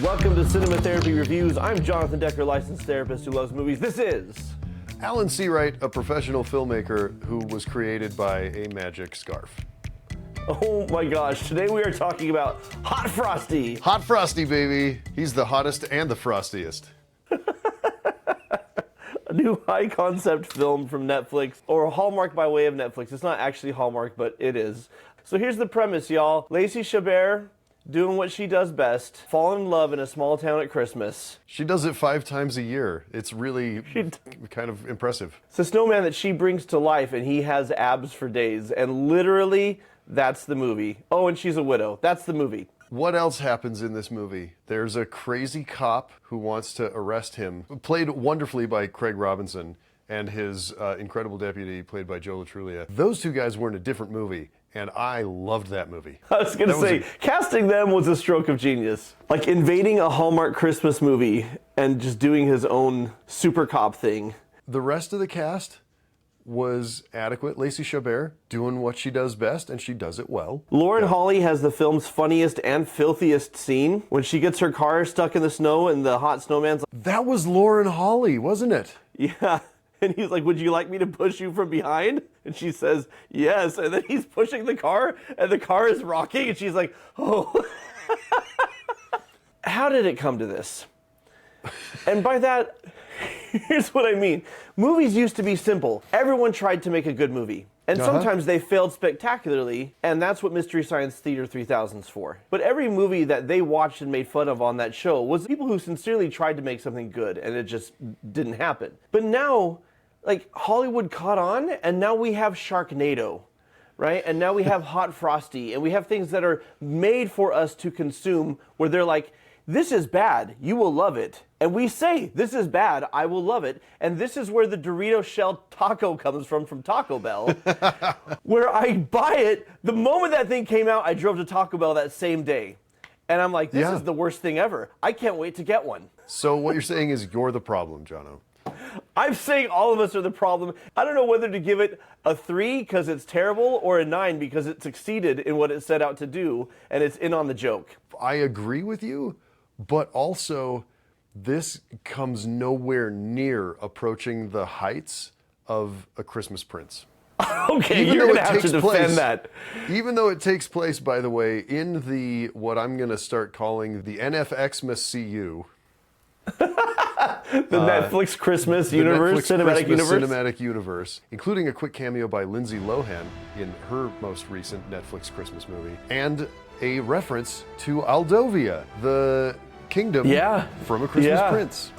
Welcome to Cinema Therapy Reviews. I'm Jonathan Decker, licensed therapist who loves movies. This is... Alan Seawright, a professional filmmaker who was created by a magic scarf. Oh my gosh, today we are talking about Hot Frosty. Hot Frosty, baby. He's the hottest and the frostiest. A new high-concept film from Netflix, or Hallmark by way of Netflix. It's not actually Hallmark, but it is. So here's the premise, y'all. Lacey Chabert, doing what she does best, falling in love in a small town at Christmas. She does it 5 times a year. It's really kind of impressive. It's a snowman that she brings to life, and he has abs for days. And literally, that's the movie. Oh, and she's a widow. That's the movie. What else happens in this movie? There's a crazy cop who wants to arrest him, played wonderfully by Craig Robinson, and his incredible deputy, played by Joe Latrulia. Those two guys were in a different movie, and I loved that movie. I was going to say, casting them was a stroke of genius. Like invading a Hallmark Christmas movie and just doing his own super cop thing. The rest of the cast was adequate. Lacey Chabert doing what she does best, and she does it well. Lauren Holly has the film's funniest and filthiest scene when she gets her car stuck in the snow and the hot snowman's like, that was Lauren Holly, wasn't it? yeah. And he's like, would you like me to push you from behind? And she says, yes. And then he's pushing the car, and the car is rocking, and she's like, oh. How did it come to this? And by that, here's what I mean. Movies used to be simple. Everyone tried to make a good movie. And sometimes they failed spectacularally, and that's what Mystery Science Theater 3000's for. But every movie that they watched and made fun of on that show was people who sincerely tried to make something good, and it just didn't happen. But now, like, Hollywood caught on, and now we have Sharknado, right? And now we have Hot Frosty, and we have things that are made for us to consume where they're like, this is bad, you will love it. And we say, this is bad, I will love it. And this is where the Dorito shell taco comes from Taco Bell, where I buy it. The moment that thing came out, I drove to Taco Bell that same day. And I'm like, this is the worst thing ever. I can't wait to get one. So what you're saying is you're the problem, Jono. I'm saying all of us are the problem. I don't know whether to give it a 3 because it's terrible or a 9 because it succeeded in what it set out to do and it's in on the joke. I agree with you, but also this comes nowhere near approaching the heights of A Christmas Prince. Okay, you're going to have to defend that. Even though it takes place, by the way, in the, what I'm going to start calling the NFXmas CU. The Netflix Christmas universe, cinematic universe. Cinematic universe, including a quick cameo by Lindsay Lohan in her most recent Netflix Christmas movie, and a reference to Aldovia, the kingdom from A Christmas Prince.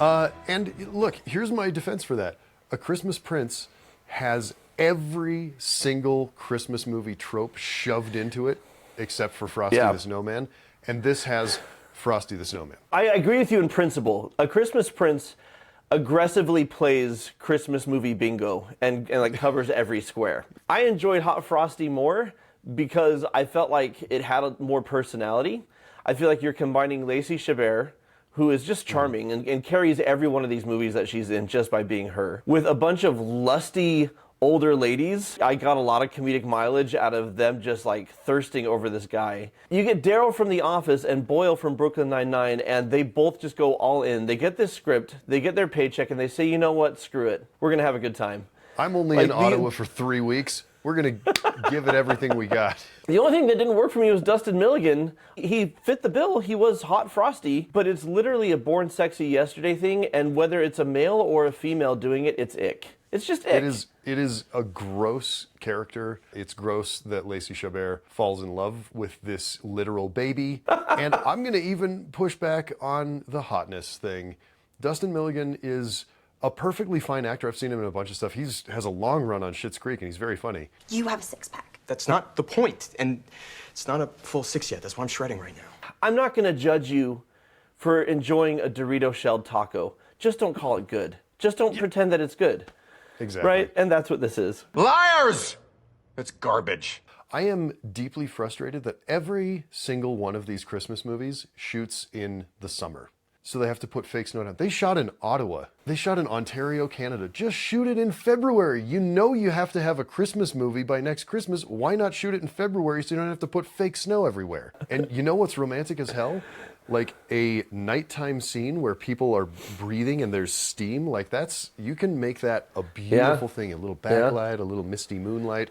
And look, here's my defense for that. A Christmas Prince has every single Christmas movie trope shoved into it, except for Frosty the Snowman, and this has Frosty the Snowman. I agree with you in principle. A Christmas Prince aggressively plays Christmas movie bingo and like covers every square. I enjoyed Hot Frosty more because I felt like it had more personality. I feel like you're combining Lacey Chabert, who is just charming and carries every one of these movies that she's in just by being her, with a bunch of lusty older ladies. I got a lot of comedic mileage out of them just like thirsting over this guy. You get Daryl from The Office and Boyle from Brooklyn Nine-Nine, and they both just go all in. They get this script, they get their paycheck, and they say, you know what, screw it. We're going to have a good time. I'm only in Ottawa for 3 weeks. We're going to give it everything we got. The only thing that didn't work for me was Dustin Milligan. He fit the bill. He was Hot Frosty, but it's literally a Born Sexy Yesterday thing, and whether it's a male or a female doing it, it's ick. It's just ick. It is a gross character. It's gross that Lacey Chabert falls in love with this literal baby. And I'm going to even push back on the hotness thing. Dustin Milligan is a perfectly fine actor. I've seen him in a bunch of stuff. He has a long run on Schitt's Creek, and he's very funny. You have a six-pack. That's not the point, and it's not a full 6 yet. That's why I'm shredding right now. I'm not going to judge you for enjoying a Dorito shelled taco. Just don't call it good. Just don't pretend that it's good. Exactly. Right? And that's what this is. Liars! That's garbage. I am deeply frustrated that every single one of these Christmas movies shoots in the summer. So they have to put fake snow down. They shot in Ottawa. They shot in Ontario, Canada. Just shoot it in February. You know you have to have a Christmas movie by next Christmas. Why not shoot it in February so you don't have to put fake snow everywhere? And you know what's romantic as hell? like a nighttime scene where people are breathing and there's steam, like you can make that a beautiful thing, a little backlight, a little misty moonlight.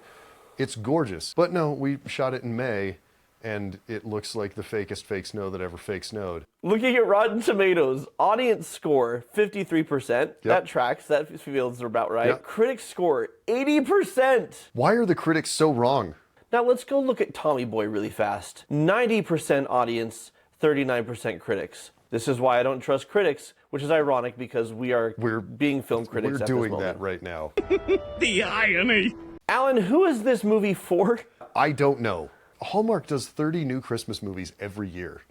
It's gorgeous. But no, we shot it in May, and it looks like the fakest fake snow that ever fake snowed. Looking at Rotten Tomatoes, audience score 53%. Yep. That tracks. That feels about right. Yep. Critic score 80%. Why are the critics so wrong? Now let's go look at Tommy Boy really fast. 90% audience, 39% critics. This is why I don't trust critics, which is ironic because we're being film critics at this moment. We're doing that right now. The irony. Alan, who is this movie for? I don't know. Hallmark does 30 new Christmas movies every year.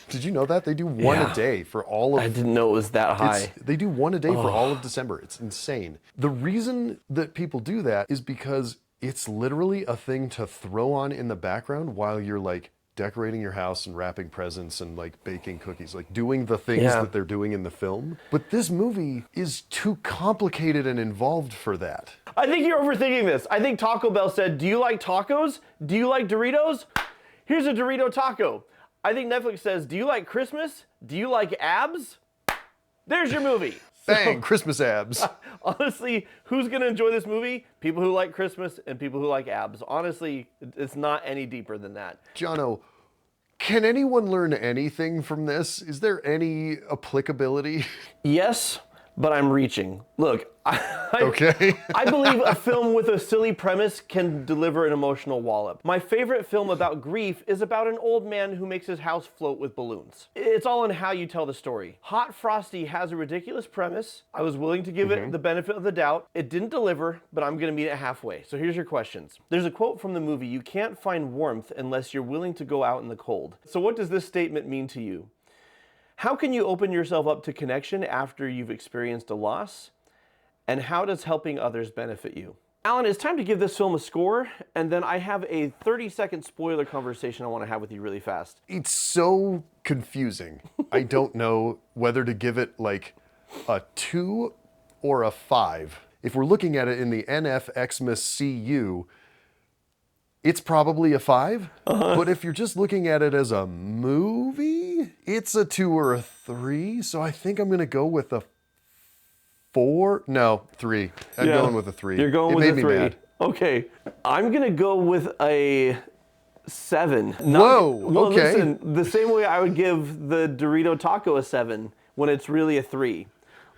Did you know that? They do one a day for all of... I didn't know it was that high. They do one a day for all of December. It's insane. The reason that people do that is because it's literally a thing to throw on in the background while you're like decorating your house and wrapping presents and like baking cookies, like doing the things that they're doing in the film. But this movie is too complicated and involved for that. I think you're overthinking this. I think Taco Bell said, do you like tacos? Do you like Doritos? Here's a Dorito taco. I think Netflix says, do you like Christmas? Do you like abs? There's your movie. Bang, Christmas abs. Honestly, who's going to enjoy this movie? People who like Christmas and people who like abs. Honestly, it's not any deeper than that. Jono, can anyone learn anything from this? Is there any applicability? Yes, but I'm reaching. Look, Okay. I believe a film with a silly premise can deliver an emotional wallop. My favorite film about grief is about an old man who makes his house float with balloons. It's all in how you tell the story. Hot Frosty has a ridiculous premise. I was willing to give it the benefit of the doubt. It didn't deliver, but I'm gonna meet it halfway. So here's your questions. There's a quote from the movie, "You can't find warmth unless you're willing to go out in the cold." So what does this statement mean to you? How can you open yourself up to connection after you've experienced a loss? And how does helping others benefit you? Alan, it's time to give this film a score, and then I have a 30-second spoiler conversation I want to have with you really fast. It's so confusing. I don't know whether to give it like a 2 or a 5. If we're looking at it in the NFXMAS-CU, it's probably a 5. But if you're just looking at it as a movie, it's a 2 or a 3. So I think I'm going to go with a 4? No, 3. I'm going with a 3. You're going with a 3. It made me mad. Okay. I'm going to go with a 7. Whoa, okay. Listen, the same way I would give the Dorito taco a 7 when it's really a 3.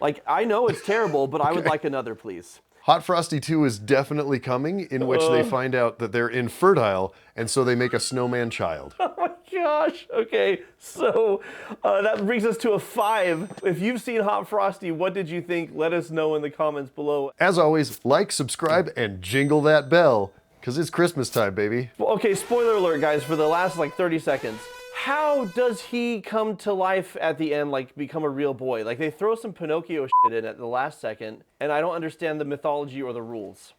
Like, I know it's terrible, but I would like another, please. Hot Frosty 2 is definitely coming, in which they find out that they're infertile, and so they make a snowman child. Oh my gosh. Okay, so that brings us to a 5. If you've seen Hot Frosty, what did you think? Let us know in the comments below. As always, like, subscribe, and jingle that bell, because it's Christmas time, baby. Okay, spoiler alert, guys, for the last like 30 seconds. How does he come to life at the end, like become a real boy? Like they throw some Pinocchio shit in at the last second, and I don't understand the mythology or the rules.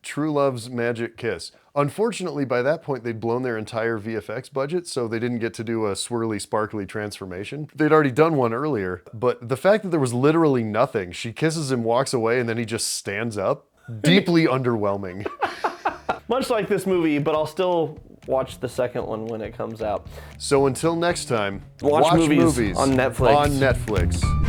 True Love's magic kiss. Unfortunately, by that point, they'd blown their entire VFX budget, so they didn't get to do a swirly, sparkly transformation. They'd already done one earlier, but the fact that there was literally nothing, she kisses him, walks away, and then he just stands up, deeply underwhelming. Much like this movie, but I'll still watch the second one when it comes out. So until next time, watch movies on Netflix. On Netflix.